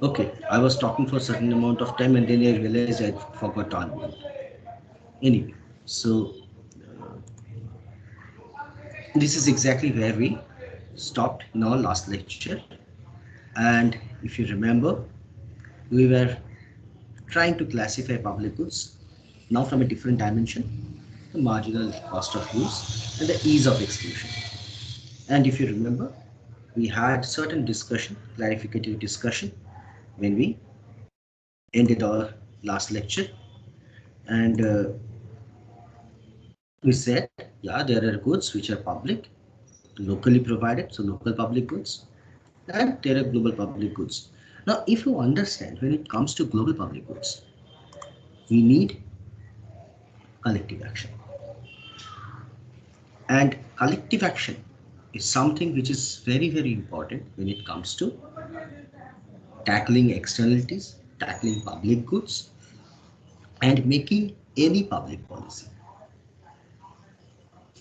Okay, I was talking for a certain amount of time and then I realized I forgot to unmute. Anyway, so this is exactly where we stopped in our last lecture. And if you remember, we were trying to classify public goods now from a different dimension, the marginal cost of use and the ease of exclusion. And if you remember, we had certain discussion, clarificative discussion when we ended our last lecture. And we said, yeah, there are goods which are public, locally provided, so local public goods, and there are global public goods. Now, if you understand, when it comes to global public goods, we need collective action. And collective action is something which is very, very important when it comes to tackling externalities, tackling public goods, and making any public policy.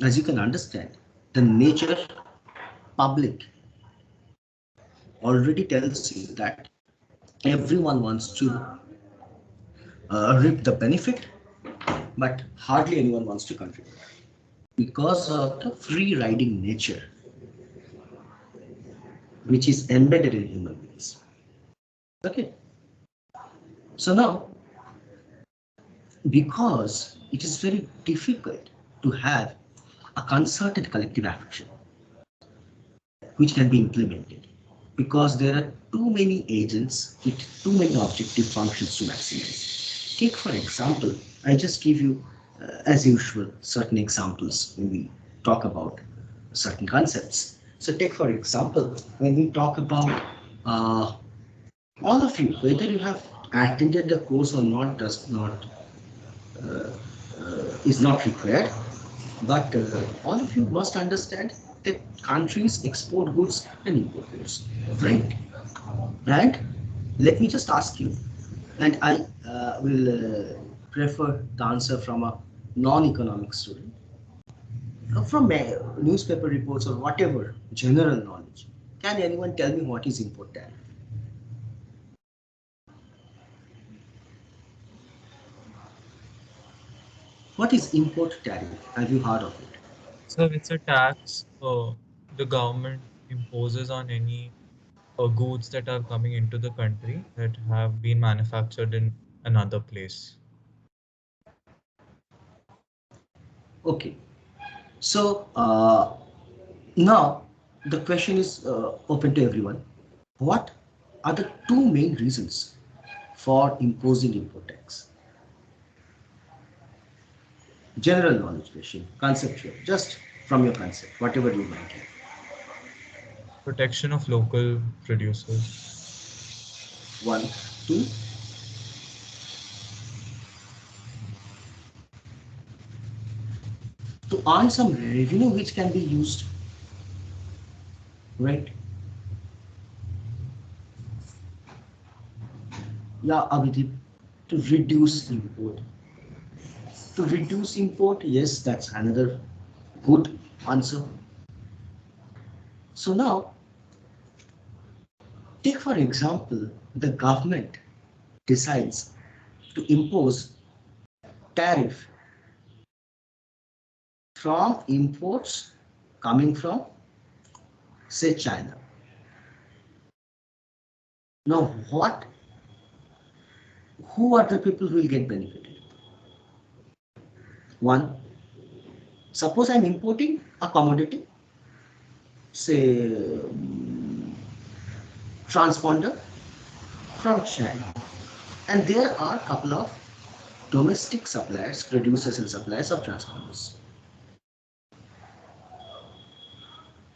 As you can understand, the nature public already tells you that everyone wants to reap the benefit, but hardly anyone wants to contribute because of the free riding nature which is embedded in human beings. Okay, so now because it is very difficult to have a concerted collective action which can be implemented because there are too many agents with too many objective functions to maximize. Take for example, I just give you as usual certain examples when we talk about certain concepts. So take for example, when we talk about all of you, whether you have attended the course or not does not is not required, but all of you must understand that countries export goods and import goods, right? And let me just ask you, and I will prefer the answer from a non-economic student, from newspaper reports or whatever general knowledge. Can anyone tell me what is import tariff? What is import tariff? Have you heard of it? So it's a tax the government imposes on any goods that are coming into the country that have been manufactured in another place. Okay, so now the question is open to everyone. What are the two main reasons for imposing import tax? General knowledge question, conceptual, just from your concept, whatever you might have. Protection of local producers. One, two, to earn some revenue which can be used, right? Yeah, Abhidip, to reduce import. To reduce import, yes, that's another good answer. So now, take for example, the government decides to impose tariff from imports coming from, say, China. Now, who are the people who will get benefited? One, suppose I'm importing a commodity, say, transponder from China, and there are a couple of domestic suppliers, producers and suppliers of transponders.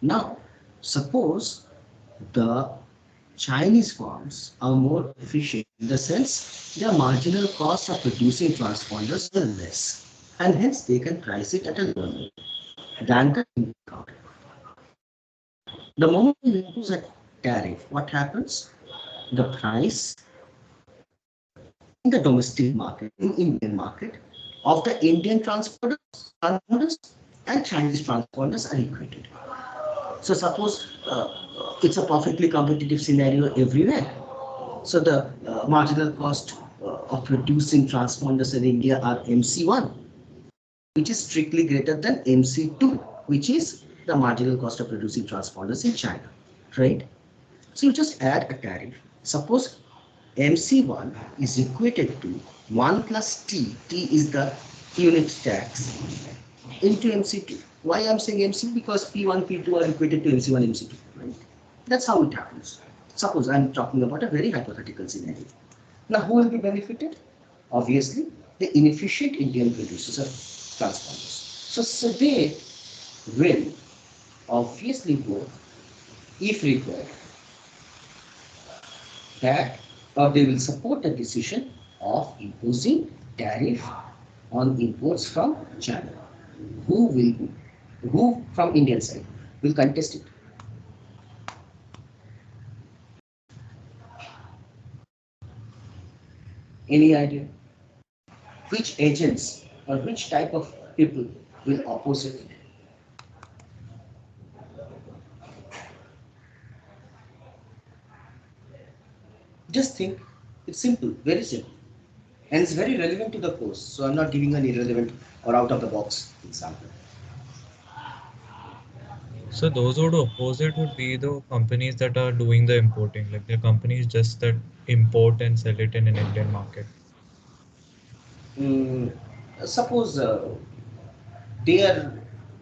Now, suppose the Chinese firms are more efficient in the sense their marginal cost of producing transponders are less, and hence they can price it at a lower level than the import. The moment you impose a tariff, what happens? The price in the domestic market, in Indian market, of the Indian transponders and Chinese transponders are equated. So suppose it's a perfectly competitive scenario everywhere. So the marginal cost of producing transponders in India are MC1, which is strictly greater than MC2, which is the marginal cost of producing transponders in China, right? So you just add a tariff. Suppose MC1 is equated to 1 plus T. T is the unit tax into MC2. Why I'm saying MC? Because P1, P2 are equated to MC1, MC2, right? That's how it happens. Suppose I'm talking about a very hypothetical scenario. Now, who will be benefited? Obviously, the inefficient Indian producers of transponders. So they will obviously go, if required, that or they will support the decision of imposing tariff on imports from China. Who from Indian side will contest it? Any idea? Which agents or which type of people will oppose it? Just think, it's simple, very simple. And it's very relevant to the course. So I'm not giving an irrelevant or out of the box example. So those who would oppose it would be the companies that are doing the importing, like the companies just that import and sell it in an Indian market. Mm, suppose they are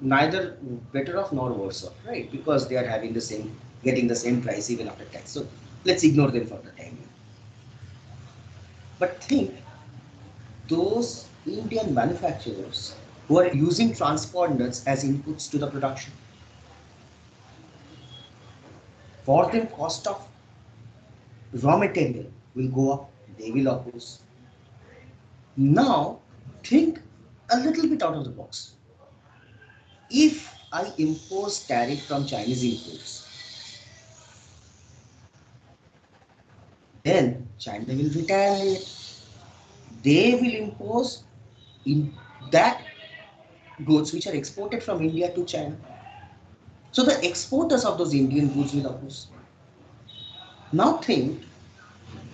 neither better off nor worse off, right? Because they are having the same, getting the same price even after tax. So let's ignore them for the time being. But think those Indian manufacturers who are using transponders as inputs to the production. For them, cost of raw material will go up. They will oppose. Now, think a little bit out of the box. If I impose tariff from Chinese imports, then China will retaliate. They will impose in that goods which are exported from India to China. So the exporters of those Indian goods will oppose. Now think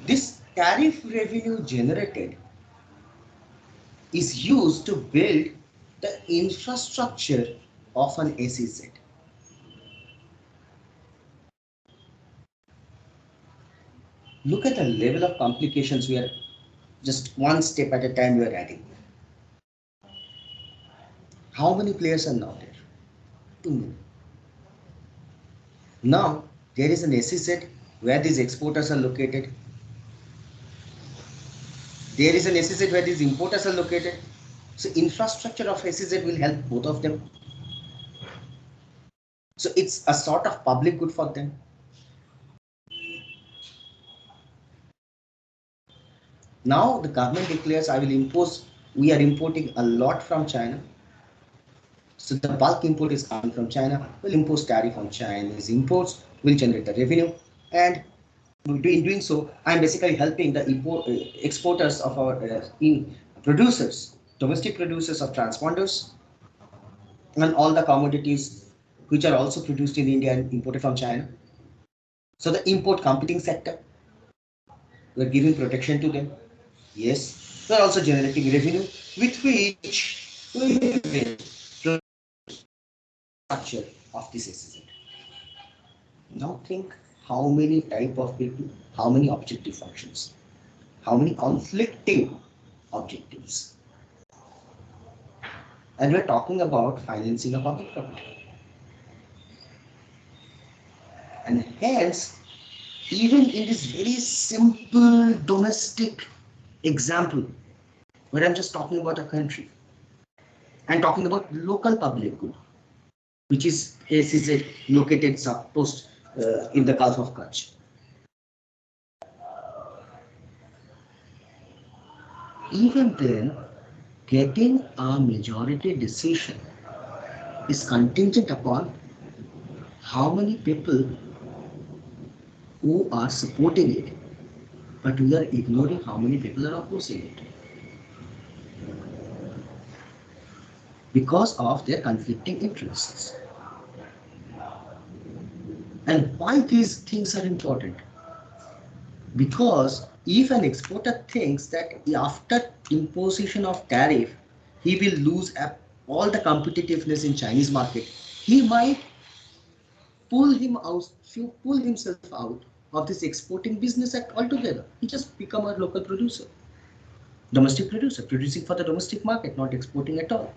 this tariff revenue generated is used to build the infrastructure of an SEZ. Look at the level of complications we are just one step at a time we are adding. How many players are now there? Too many. Now there is an SEZ where these exporters are located. There is an SEZ where these importers are located. So infrastructure of SEZ will help both of them. So it's a sort of public good for them. Now the government declares I will impose, we are importing a lot from China. So the bulk import is coming from China. We'll impose tariff on Chinese imports, will generate the revenue. And in doing so, I'm basically helping the exporters of our producers, domestic producers of transponders and all the commodities which are also produced in India and imported from China. So the import competing sector, we're giving protection to them. Yes, we're also generating revenue with which we will build structure of this SEZ. Now think how many type of people, how many objective functions, how many conflicting objectives. And we're talking about financing a public property. And hence, even in this very simple domestic example, where I'm just talking about a country, I'm talking about local public good, which is SEZ located supposed in the Gulf of Kutch. Even then, getting a majority decision is contingent upon how many people who are supporting it, but we are ignoring how many people are opposing it because of their conflicting interests. And why these things are important? Because if an exporter thinks that after imposition of tariff, he will lose all the competitiveness in Chinese market, he might pull himself out of this exporting business act altogether. He just become a local producer, domestic producer, producing for the domestic market, not exporting at all.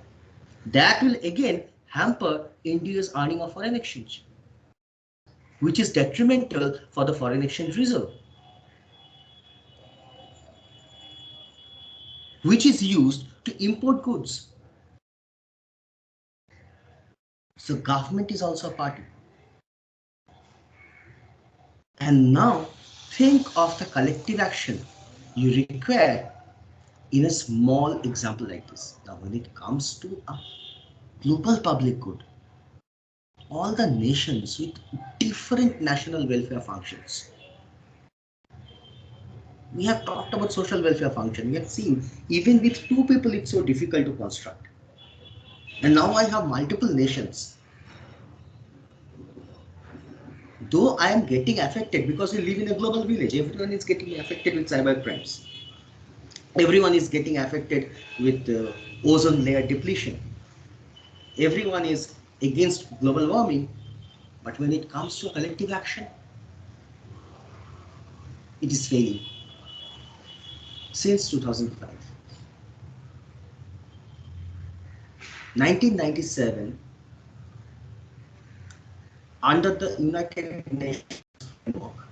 That will again hamper India's earning of foreign exchange, which is detrimental for the foreign exchange reserve, which is used to import goods. So government is also a party. And now think of the collective action you require in a small example like this. Now when it comes to a global public good, all the nations with different national welfare functions. We have talked about social welfare function. We have seen even with two people it's so difficult to construct. And now I have multiple nations. Though I am getting affected because we live in a global village, everyone is getting affected with cyber crimes. Everyone is getting affected with ozone layer depletion. Everyone is against global warming, but when it comes to collective action, it is failing. Since 2005, 1997, under the United Nations framework,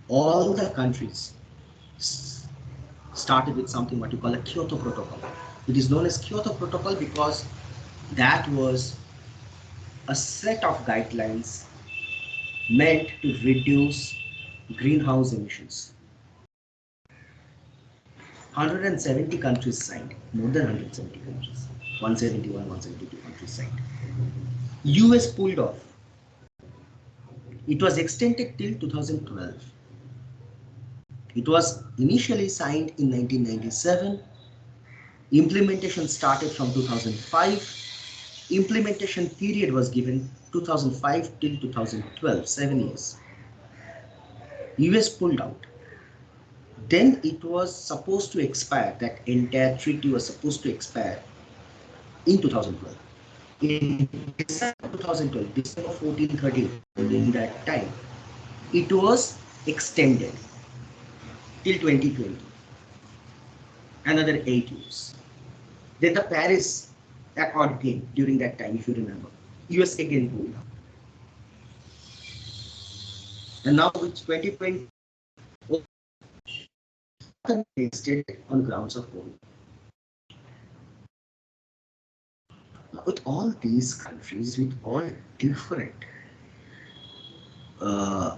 all the countries started with something what you call a Kyoto Protocol. It is known as Kyoto Protocol because that was a set of guidelines meant to reduce greenhouse emissions. 170 countries signed, more than 170 countries, 171, 172 countries signed. US pulled off. It was extended till 2012. It was initially signed in 1997. Implementation started from 2005. Implementation period was given 2005 till 2012, 7 years. US pulled out. Then it was supposed to expire, that entire treaty was supposed to expire in 2012. In December 2012, December 14, 13, during that time, it was extended till 2020, another 8 years. Then the Paris Accord came during that time, if you remember. US again pulled out. And now with 2020, listed on grounds of COVID. With all these countries, with all different uh,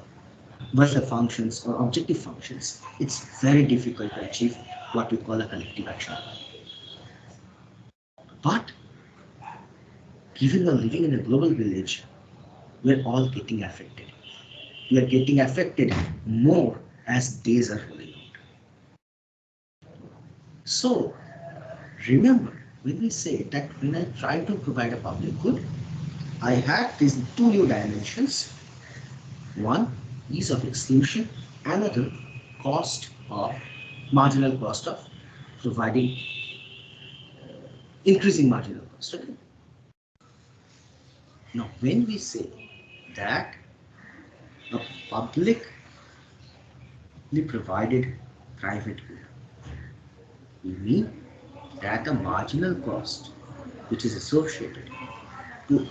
welfare functions or objective functions, it's very difficult to achieve what we call a collective action. But given we're living in a global village, we're all getting affected. We are getting affected more as days are rolling out. So remember, when we say that when I try to provide a public good, I had these two new dimensions. One, ease of execution, another, cost of marginal cost of providing increasing marginal cost. Okay? Now, when we say that a publicly provided private good, we mean that the marginal cost which is associated to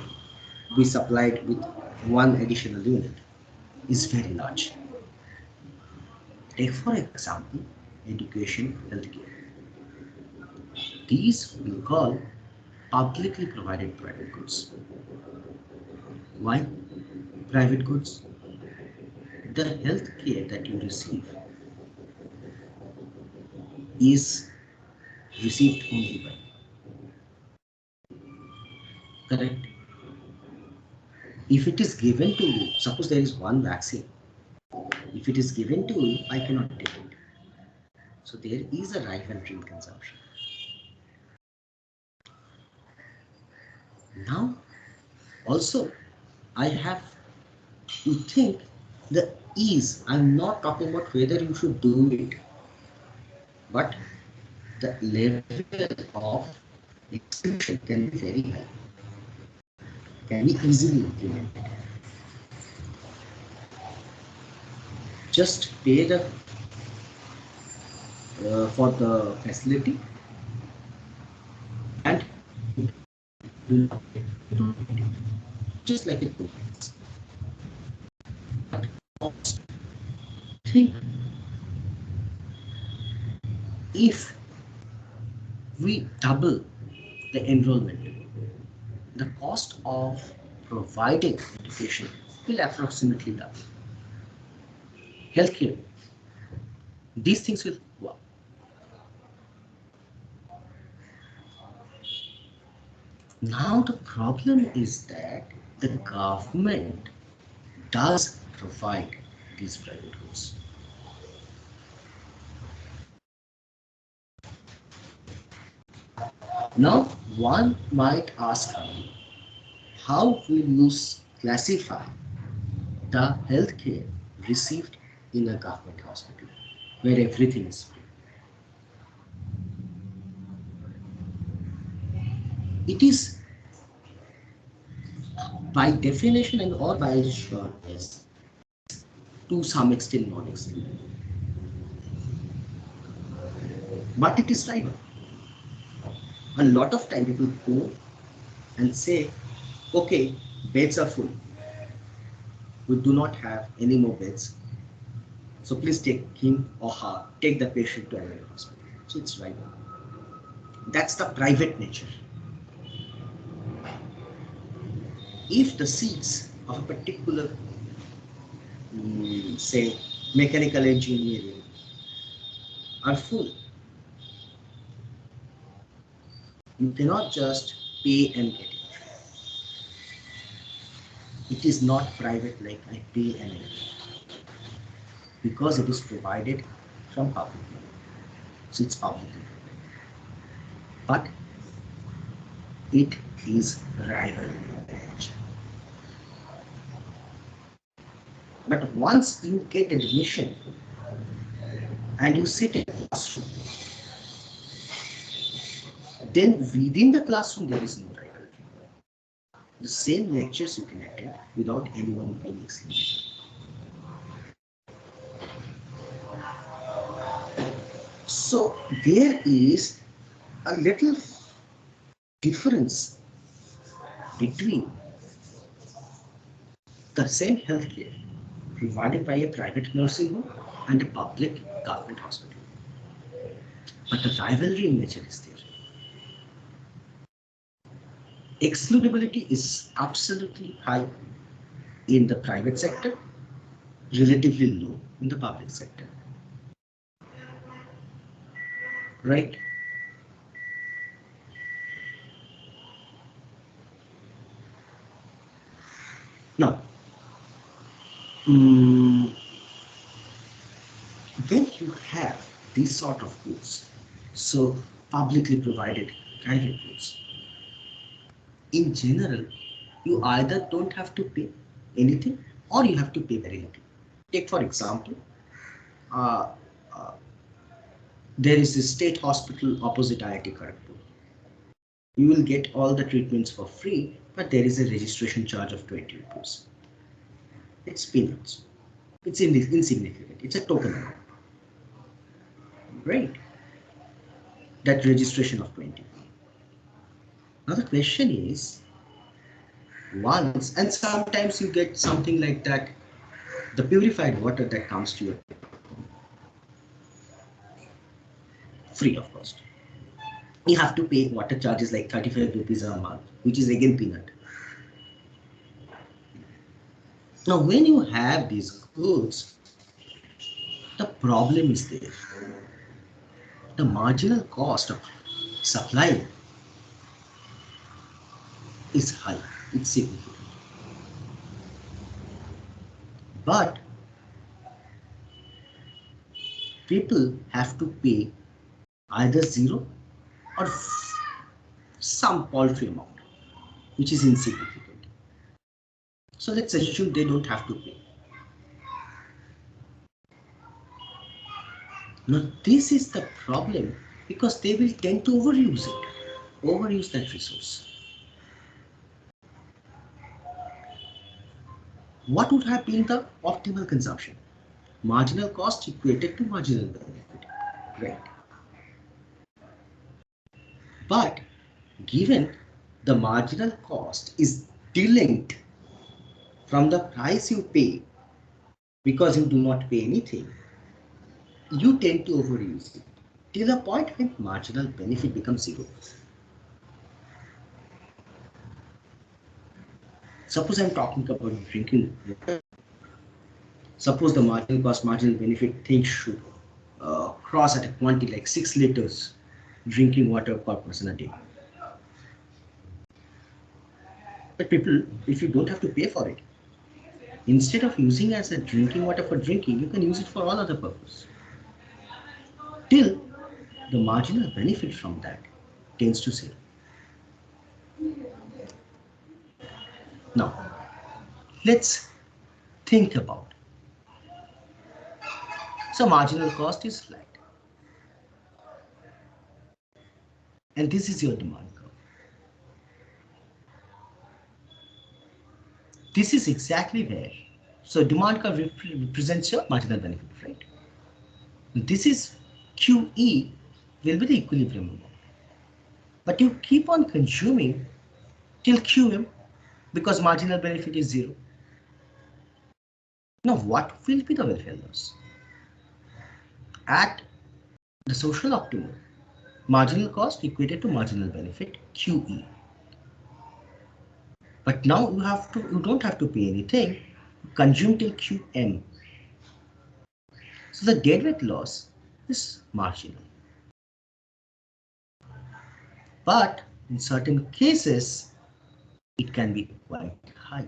be supplied with one additional unit is very large. Take for example, education, healthcare. These we call publicly provided private goods. Why private goods? The healthcare that you receive is received only by, correct? If it is given to you, suppose there is one vaccine, if it is given to you, I cannot take it. So there is a rivalry in consumption. Now, also, I have to think the ease. I'm not talking about whether you should do it, but the level of execution can be very high, can be easily implemented. Just pay the for the facility and do not pay. Just like it goes. But think if we double the enrollment, the cost of providing education will approximately double. Healthcare, these things will go up. Now the problem is that the government does provide these private goods. Now one might ask me, how will you classify the healthcare received in a government hospital where everything is free? It is by definition and or by insurance to some extent non-exclusive. But it is right. A lot of time people go and say, okay, beds are full. We do not have any more beds. So please take him or her, take the patient to another hospital. So it's right. That's the private nature. If the seats of a particular, say, mechanical engineering are full, you cannot just pay and get it. It is not private like I pay and get it, because it is provided from public money. So it's public. But it is rival. But once you get admission and you sit in a classroom, then within the classroom there is no rivalry. The same lectures you can attend without anyone being excluded. So there is a little difference between the same healthcare provided by a private nursing home and a public government hospital. But the rivalry in nature is there. Excludability is absolutely high in the private sector, relatively low in the public sector. Right? Now, when you have these sort of goods, so publicly provided private goods, in general, you either don't have to pay anything or you have to pay very little. Take for example, uh, uh, there is a state hospital opposite IIT Kharagpur. You will get all the treatments for free, but there is a registration charge of 20 rupees. It's peanuts. It's insignificant. It's a token amount. Right? That registration of 20. Now the question is, once, and sometimes you get something like that, the purified water that comes to you free of cost. You have to pay water charges like 35 rupees a month, which is again peanut. Now when you have these goods, the problem is there. The marginal cost of supply is high, it's significant. But people have to pay either zero or some paltry amount, which is insignificant. So let's assume they don't have to pay. Now this is the problem because they will tend to overuse that resource. What would have been the optimal consumption? Marginal cost equated to marginal benefit. Right. But given the marginal cost is delinked from the price you pay because you do not pay anything, you tend to overuse it till the point when marginal benefit becomes zero. Suppose I'm talking about drinking water. Suppose the marginal cost, marginal benefit thing should cross at a quantity like 6 liters drinking water per person a day. But people, if you don't have to pay for it, instead of using as a drinking water for drinking, you can use it for all other purpose. Till the marginal benefit from that tends to zero. Now, let's think about. So marginal cost is flat. And this is your demand curve. This is exactly where. So demand curve represents your marginal benefit, right? This is QE will be the equilibrium amount. But you keep on consuming till QM because marginal benefit is zero. Now what will be the welfare loss? At the social optimum, marginal cost equated to marginal benefit QE. But now you don't have to pay anything, consume till QM. So the deadweight loss is marginal. But in certain cases, it can be quite high.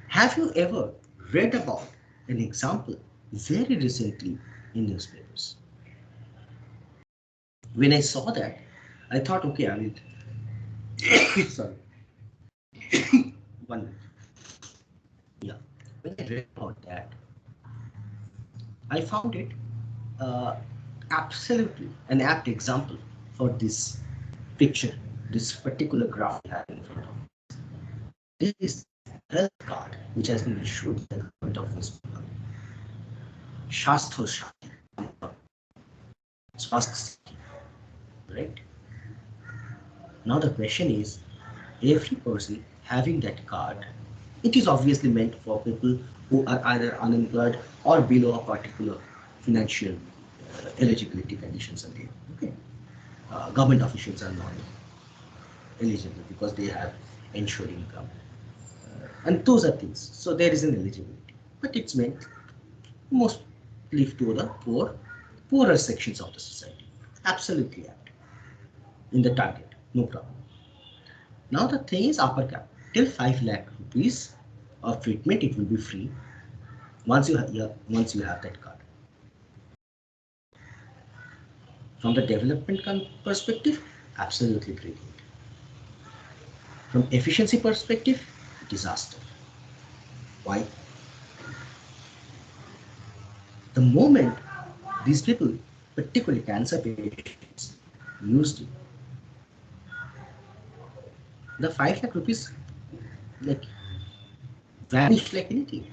Have you ever read about an example very recently in newspapers? When I saw that, I thought, okay, I will. Sorry. One minute. Yeah. When I read about that, I found it uh, absolutely an apt example for this picture, this particular graph we have in front of us. This is a health card which has been issued by the government of West Bengal. Shastro Swasth, right? Now the question is, every person having that card, it is obviously meant for people who are either unemployed or below a particular financial eligibility conditions are there. Okay, government officials are not eligible because they have ensured income, and those are things. So there is an eligibility, but it's meant mostly to the poorer sections of the society. Absolutely apt in the target, no problem. Now the thing is upper cap till 5 lakh rupees of treatment, it will be free once you have that card. From the development perspective, absolutely brilliant. From efficiency perspective, disaster. Why? The moment these people, particularly cancer patients, used it, the 5 lakh rupees like vanished like anything.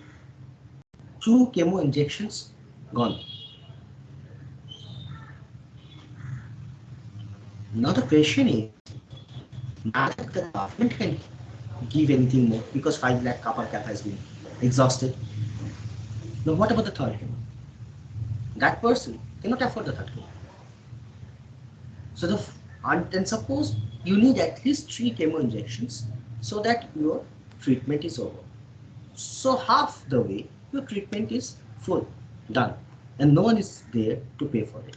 2 chemo injections gone. Now the question is, now that the government can give anything more because 5 lakh copper cap has been exhausted. Now what about the third chemo? That person cannot afford the third chemo. So and suppose you need at least 3 chemo injections so that your treatment is over. So half the way your treatment is full, done, and no one is there to pay for it.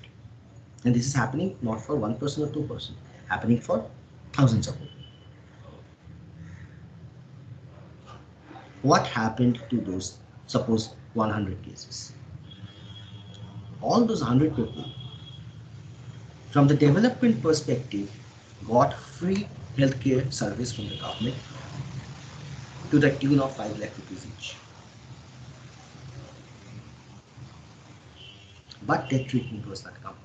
And this is happening not for one person or two person, happening for thousands of people. What happened to those, suppose 100 cases? All those 100 people, from the development perspective, got free healthcare service from the government to the tune of 5 lakh rupees each. But that treatment was not covered.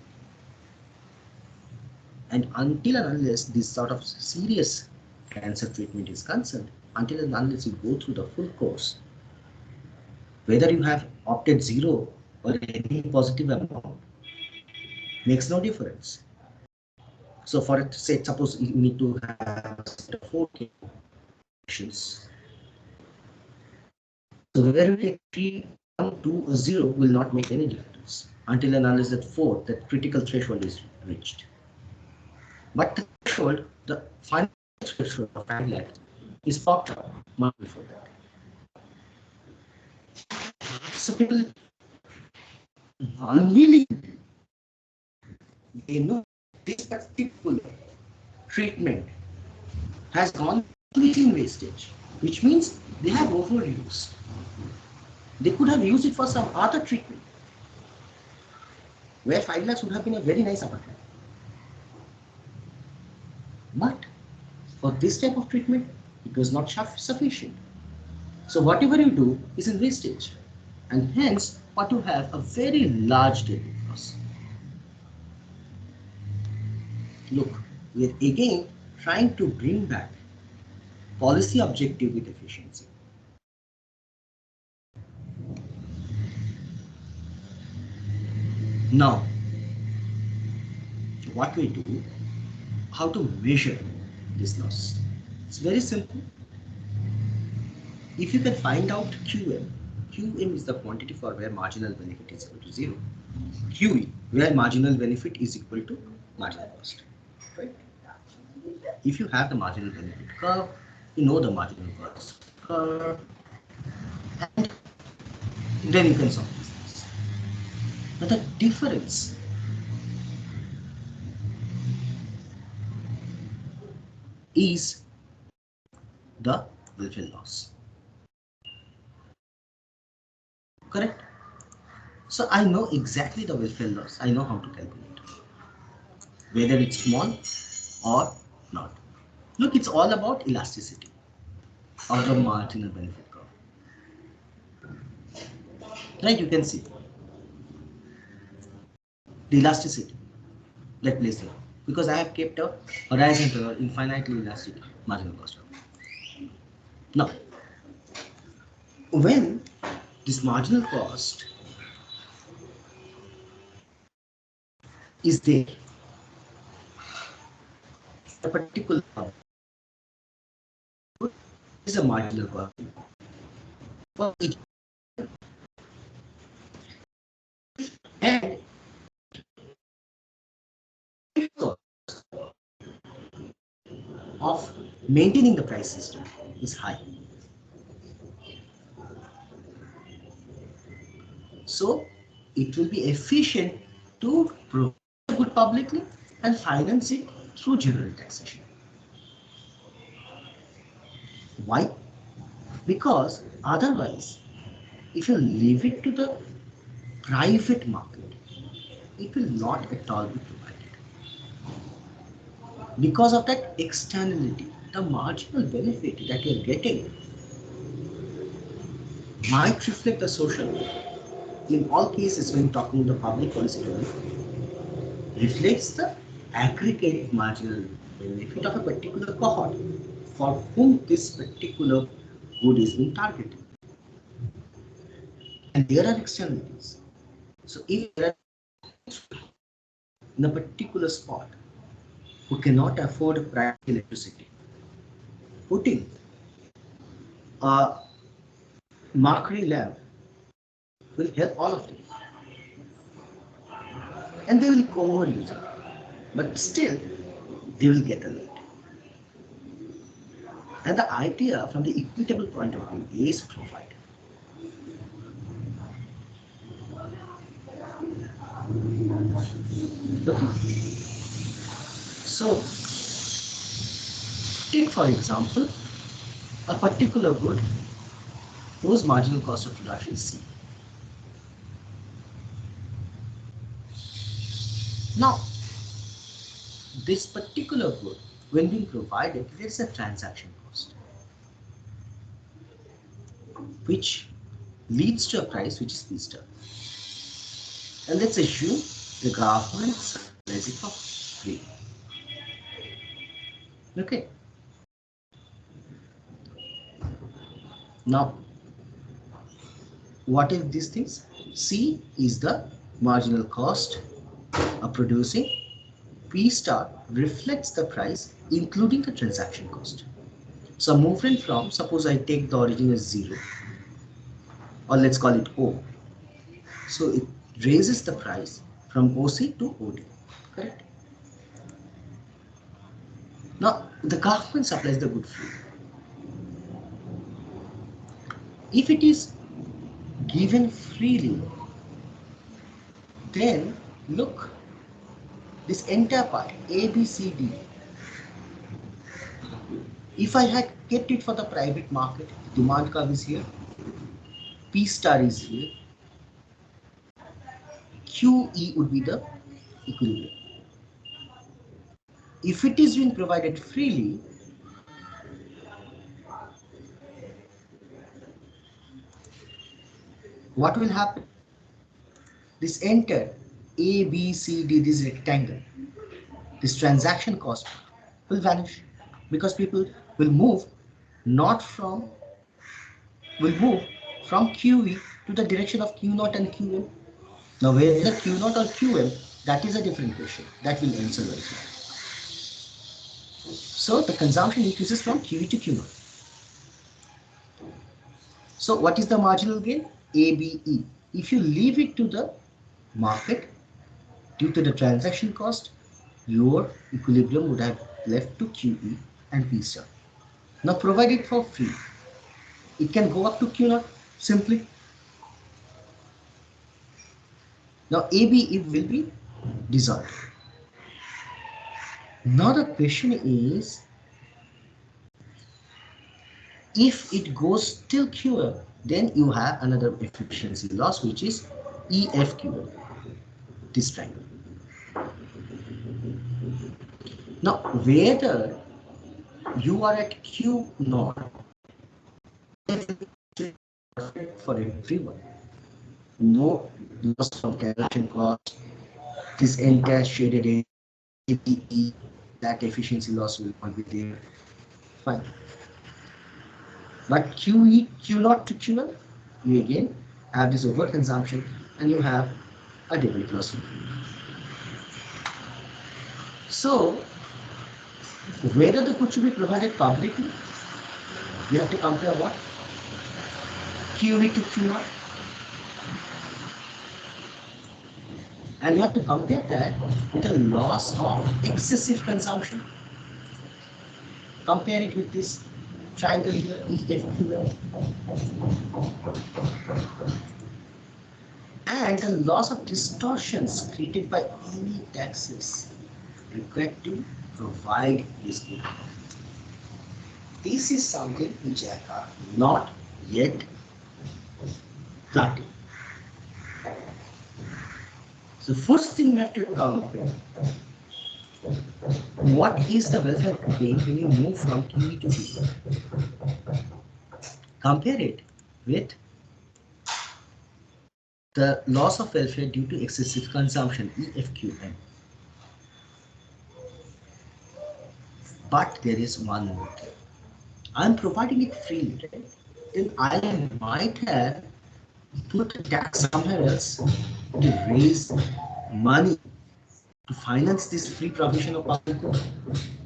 And until and unless this sort of serious cancer treatment is concerned, until and unless you go through the full course, whether you have opted zero or any positive amount, makes no difference. So for it, say, suppose you need to have a set of 4 patients. So whether you take 3, 1, 2 or 0 will not make any difference until and unless that 4, that critical threshold is reached. But the threshold, the final threshold of 5 lakh is popped up much before that. So people unwillingly, they know this particular treatment has gone completely in wastage, which means they have overused. They could have used it for some other treatment, where 5 lakhs would have been a very nice apartment. But for this type of treatment, it was not sufficient. So whatever you do is in wastage, and hence what you have a very large daily loss. Look, we are again trying to bring back policy objective with efficiency. Now, what we do, how to measure this loss? It's very simple. If you can find out QM, QM is the quantity for where marginal benefit is equal to 0. QE, where marginal benefit is equal to marginal cost. Right? If you have the marginal benefit curve, you know the marginal cost curve, and then you can solve these things. But the difference is the welfare loss. Correct? So I know exactly the welfare loss. I know how to calculate whether it's small or not. Look, it's all about elasticity or the marginal benefit curve. Right? You can see the elasticity. Let's place here because I have kept a horizontal or infinitely elastic marginal cost curve. Now, when this marginal cost is there, a particular is a marginal cost for each, and of maintaining the price system is high. So it will be efficient to provide the good publicly and finance it through general taxation. Why? Because otherwise, if you leave it to the private market, it will not at all be provided. Because of that externality, the marginal benefit that you are getting might reflect the social good. In all cases, when talking the public policy reflects the aggregate marginal benefit of a particular cohort for whom this particular good is being targeted. And there are externalities. So if there are in a particular spot who cannot afford private electricity, putting a mercury lamp will help all of them. And they will overuse it. But still, they will get a light. And the idea from the equitable point of view is provided. So, take for example, a particular good whose marginal cost of production is C. Now, this particular good when being provided, there is a transaction cost, which leads to a price which is P star. And let's assume the government supplies it for free. Okay. Now, what are these things? C is the marginal cost of producing. P star reflects the price including the transaction cost. So movement from, suppose I take the origin as 0, or let's call it O. So it raises the price from OC to OD. Correct? Now the government supplies the good free. If it is given freely, then look, this entire part A, B, C, D, if I had kept it for the private market, demand curve is here, P star is here, QE would be the equilibrium. If it is being provided freely, what will happen? This entire A, B, C, D, this rectangle, this transaction cost will vanish because people will move not from will move from QE to the direction of Q0 and QM. Now whether Q0 or QM, that is a different question that will answer right now. So the consumption increases from QE to Q0. So what is the marginal gain? ABE. If you leave it to the market due to the transaction cost, your equilibrium would have left to QE and P star. Now provide it for free. It can go up to Q0 simply. Now ABE will be dissolved. Now the question is, if it goes till QM, then you have another efficiency loss, which is EFQM, this triangle. Now, whether you are at Q0 for everyone, no loss from calculation cost, this entire shaded area, APE, that efficiency loss will not be there. Fine. But QE, Q0 to Q1, you again have this overconsumption and you have a debit loss. So, whether the goods should be provided publicly, you have to compare what? QE to Q0. And you have to compare that with a loss of excessive consumption. Compare it with this triangle here, EFQM. And the loss of distortions created by any taxes required to provide this good. This is something which I have not yet started. So first thing we have to compare, what is the welfare gain when you move from QE to QE? Compare it with the loss of welfare due to excessive consumption, EFQM. But there is one more thing. I'm providing it freely, right? Then I might have put a tax somewhere else to raise money to finance this free provision of public good,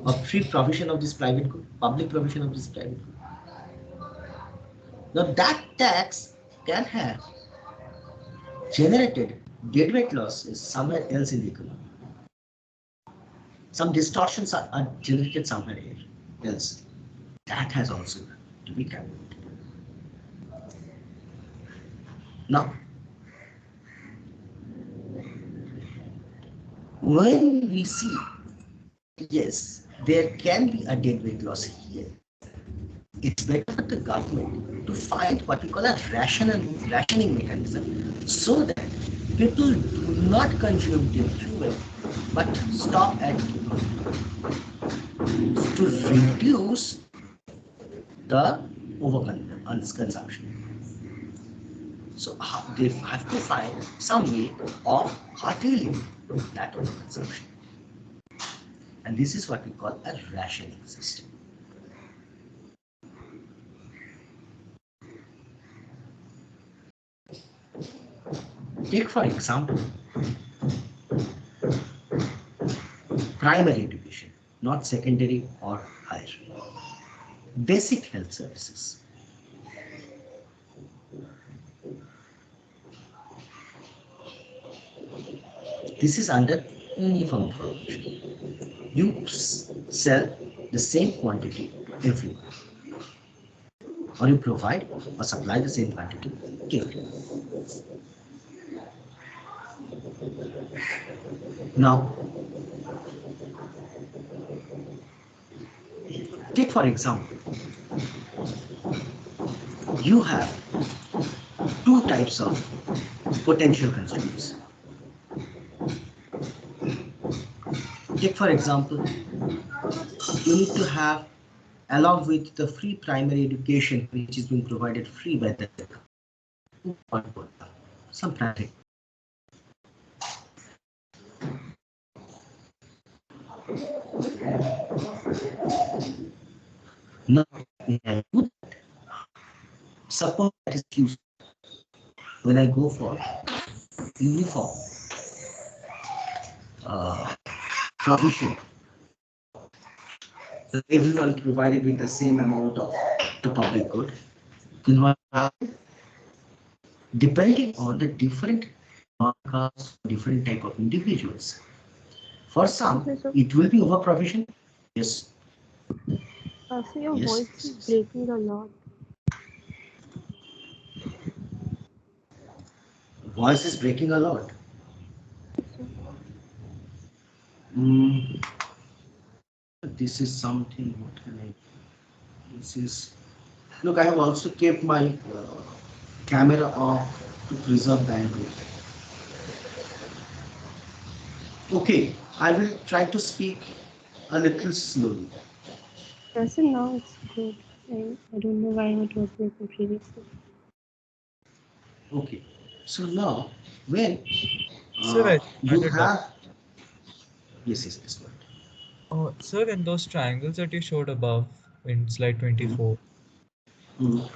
or free provision of this private good, public provision of this private good. Now that tax can have generated deadweight losses somewhere else in the economy. Some distortions are generated somewhere else. That has also to be calculated. Now, when we see, yes, there can be a deadweight loss here, it's better for the government to find what we call a rationing mechanism so that people do not consume till fuel but stop at fuel. to reduce the overconsumption. So they have to find some way of curtailing that overconsumption. And this is what we call a rationing system. Take for example, primary education, not secondary or higher. Basic health services. This is under uniform provision. You sell the same quantity to everyone, or you provide or supply the same quantity to everyone. Now, take for example, you have two types of potential consumers. Take for example, you need to have, along with the free primary education which is being provided free by the some private. Now, suppose that is used when I go for uniform provision, so everyone provided with the same amount of the public good. Then what happens? Depending on the different markers, different type of individuals. For some, it will be over provision. Yes. So your Yes. voice is breaking a lot. Voice is breaking a lot. So, This is something. What can I? This is. Look, I have also kept my camera off to preserve bandwidth. Okay, I will try to speak a little slowly. as in now it's good. I don't know why it was breaking previously. Okay, so now when Sir, I you had a doubt. have, yes, yes, this one. Sir, in those triangles that you showed above in slide 24, Mm.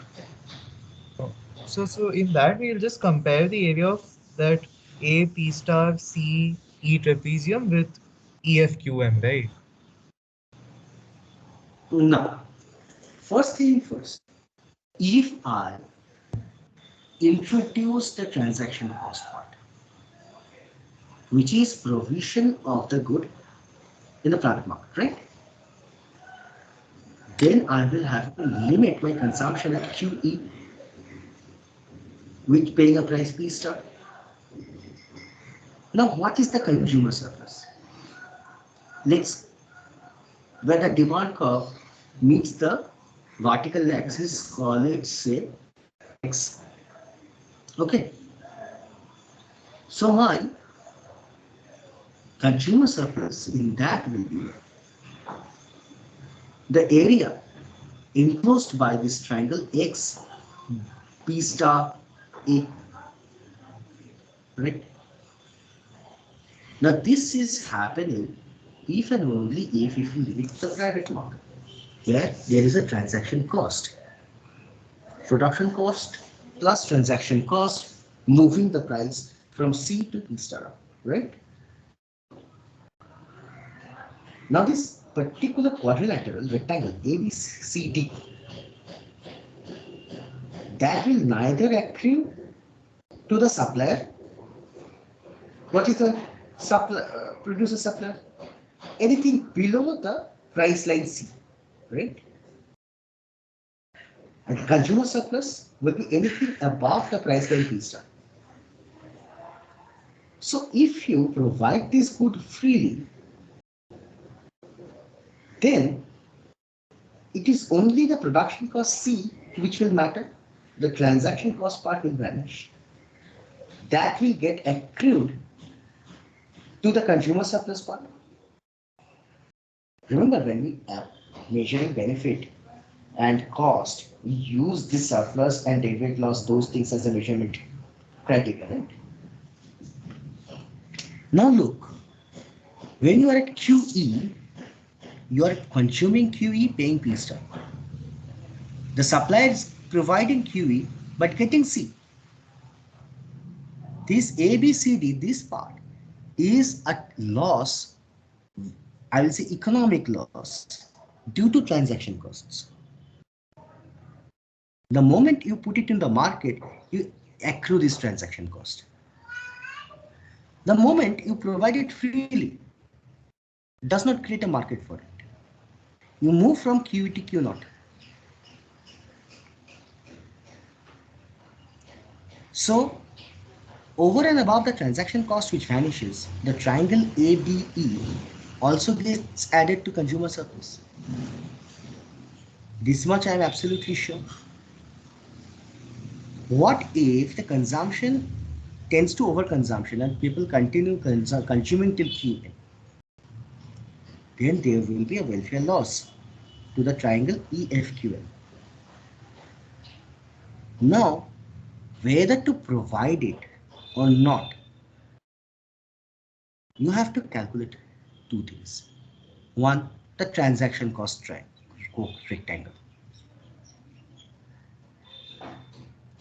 oh, so in that we'll just compare the area of that A P star C E trapezium with E F Q M, right? Now, first thing first, if I introduce the transaction cost part, which is provision of the good in the private market, right? Then I will have to limit my consumption at QE with paying a price P star. Now, what is the consumer surplus? Let's, where the demand curve meets the vertical axis, call it say X. Okay. So my consumer surplus in that will be the area enclosed by this triangle X P star A. Right? Now this is happening if and only if you limit the private market, where there is a transaction cost. Production cost plus transaction cost, moving the price from C to P star, right? Now this particular quadrilateral rectangle ABCD, that will neither accrue to the supplier. What is the producer supplier? Anything below the price line C, right? And consumer surplus will be anything above the price line P star. So if you provide this good freely, then it is only the production cost C which will matter. The transaction cost part will vanish. That will get accrued to the consumer surplus part. Remember, when we are measuring benefit and cost, we use this surplus and deadweight loss, those things as a measurement criteria, right? Now look, when you are at QE, you are consuming QE, paying P star. The supplier is providing QE but getting C. This A, B, C, D, this part is a loss, I will say economic loss due to transaction costs. The moment you put it in the market, you accrue this transaction cost. The moment you provide it freely, does not create a market for it. You move from QE to Q naught. So over and above the transaction cost which vanishes, the triangle ABE also gets added to consumer surplus. This much I am absolutely sure. What if the consumption tends to overconsumption and people continue consuming till QN? Then there will be a welfare loss to the triangle EFQL. Now, whether to provide it or not, you have to calculate two things. One, the transaction cost rectangle.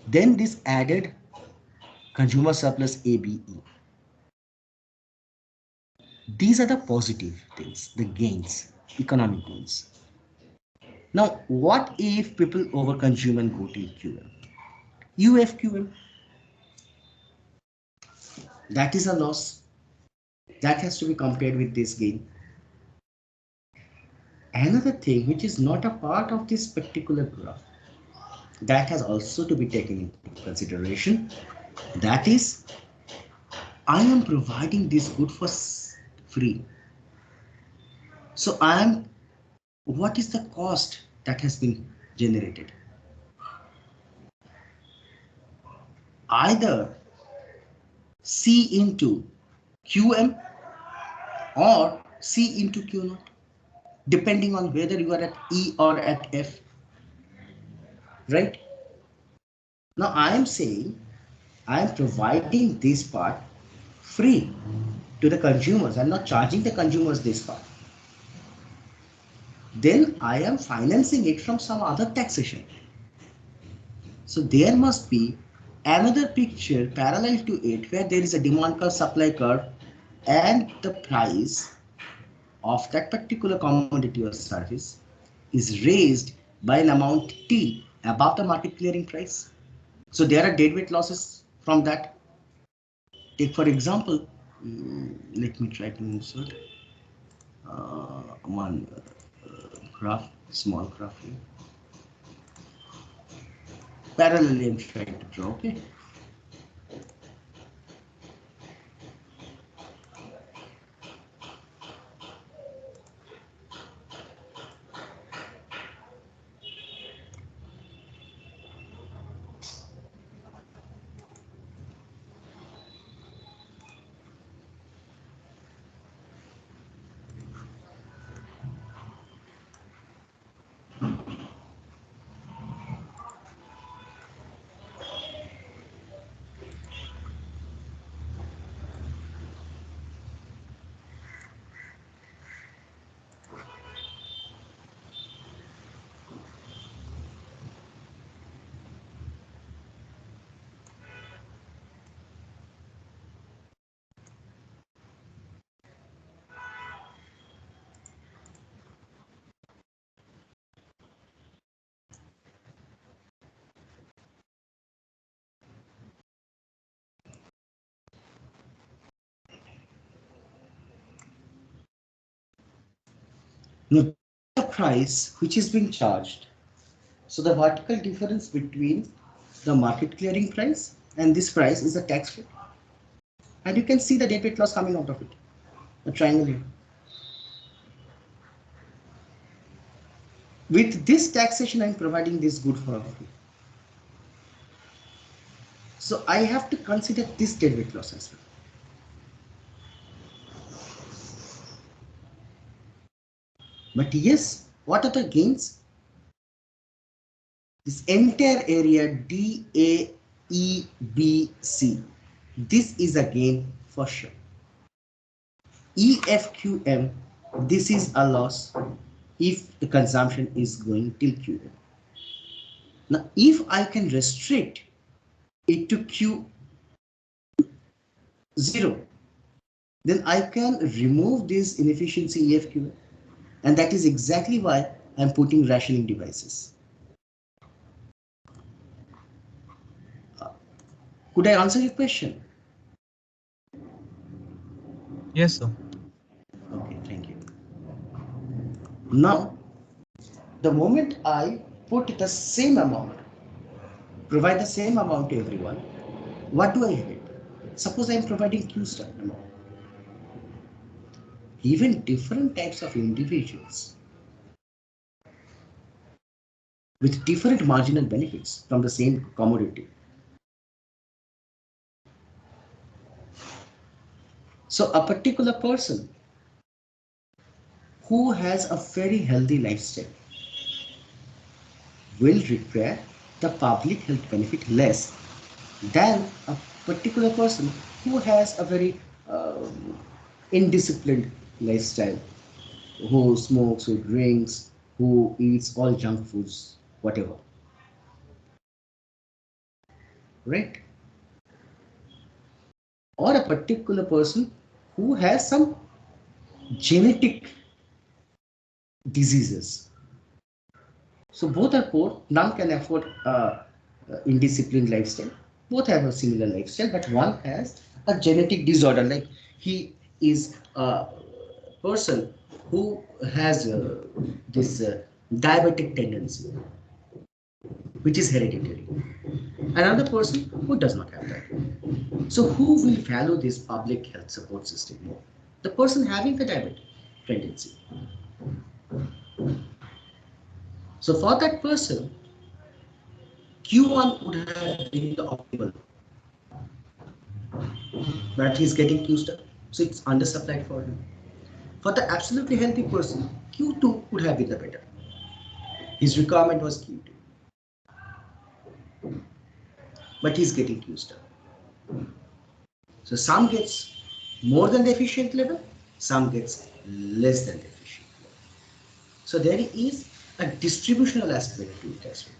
Then this added consumer surplus ABE. These are the positive things, the gains, economic gains. Now, what if people overconsume and go to QM? UFQM, that is a loss. That has to be compared with this gain. Another thing which is not a part of this particular graph, that has also to be taken into consideration. That is, I am providing this good for free. So what is the cost that has been generated? Either C into QM or C into Q naught, depending on whether you are at E or at F, right? Now I am saying I am providing this part free to the consumers. I'm not charging the consumers this part. Then I am financing it from some other taxation. So there must be another picture parallel to it where there is a demand curve, supply curve, and the price of that particular commodity or service is raised by an amount T above the market clearing price. So there are deadweight losses from that. Take for example, let me try to insert one graph, small graph here. Parallelly I'm trying to draw, okay? Now the price which is being charged. So the vertical difference between the market clearing price and this price is the tax rate. And you can see the deadweight loss coming out of it. A triangle here. With this taxation, I'm providing this good for free. So I have to consider this deadweight loss as well. But yes, what are the gains? This entire area DAEBC, this is a gain for sure. EFQM, this is a loss if the consumption is going till QM. Now, if I can restrict it to Q0, then I can remove this inefficiency EFQM. And that is exactly why I'm putting rationing devices. Could I answer your question? Yes, sir. Okay, thank you. Now, the moment I put the same amount, provide the same amount to everyone, what do I have it? Suppose I am providing Q star amount. Even different types of individuals with different marginal benefits from the same commodity. So a particular person who has a very healthy lifestyle will require the public health benefit less than a particular person who has a very indisciplined lifestyle, who smokes, who drinks, who eats all junk foods, whatever. Right? Or a particular person who has some genetic diseases. So both are poor. None can afford indisciplined lifestyle. Both have a similar lifestyle, but one has a genetic disorder. Like he is a person who has this diabetic tendency, which is hereditary. Another person who does not have that. So who will value this public health support system more? The person having the diabetic tendency. So for that person, Q1 would have been the optimal, but he's getting Q star, so it's undersupplied for him. For the absolutely healthy person, Q2 would have been the better. His requirement was Q2, but he's getting Q star. So some gets more than the efficient level, some gets less than the efficient level. So there is a distributional aspect to it as well.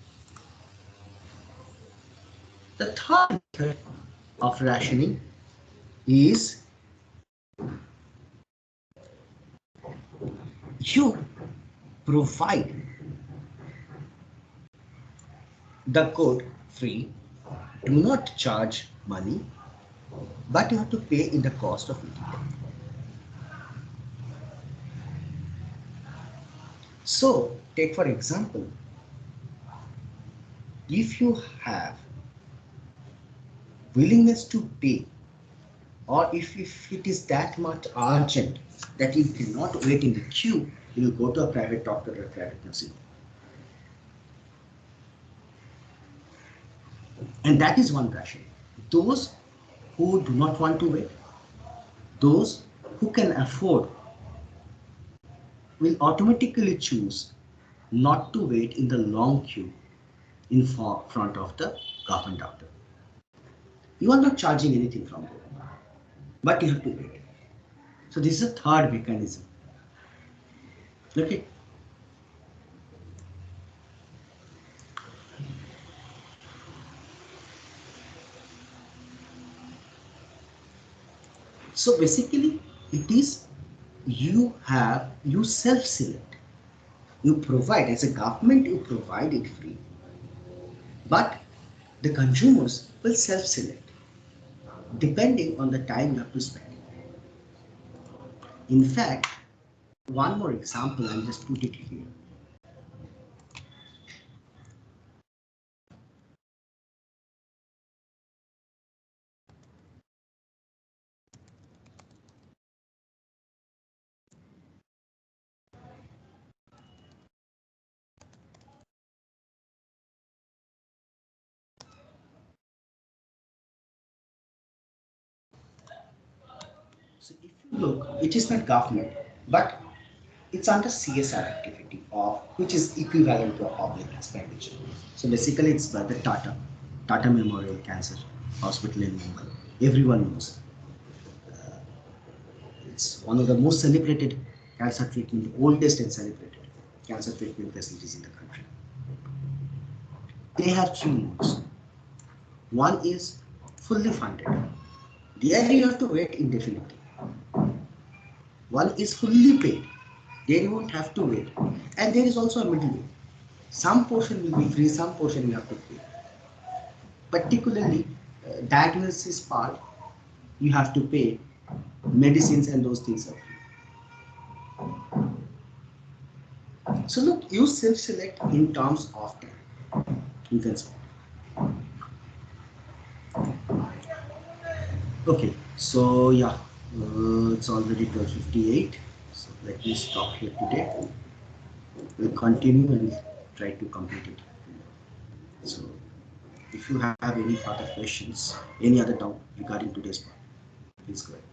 The third method of rationing is you provide the code free, do not charge money, but you have to pay in the cost of eating them. So, take for example, if you have willingness to pay, or if it is that much urgent that you cannot wait in the queue, you will go to a private doctor or a private nursing home. And that is one ration. Those who do not want to wait, those who can afford, will automatically choose not to wait in the long queue in front of the government doctor. You are not charging anything from them, but you have to wait. So this is a third mechanism. Okay. So basically, it is you self-select. You provide as a government, you provide it free, but the consumers will self-select depending on the time you have to spend. In fact, one more example, I'll just put it here. So if you look, it is not government, but it's under CSR activity, of which is equivalent to a public expenditure. So basically, it's by the Tata Memorial Cancer Hospital in Mumbai. Everyone knows it's one of the most celebrated cancer treatment, oldest and celebrated cancer treatment facilities in the country. They have three modes. One is fully funded. There you have to wait indefinitely. One is fully paid. There you won't have to wait. And there is also a middle way. Some portion will be free, some portion you have to pay. Particularly, diagnosis part, you have to pay. Medicines and those things are free. So look, you self-select in terms of time. You can select. Okay, so yeah, it's already 12:58. So let me stop here today. We'll continue and try to complete it. So if you have any further questions, any other doubt regarding today's part, please go ahead.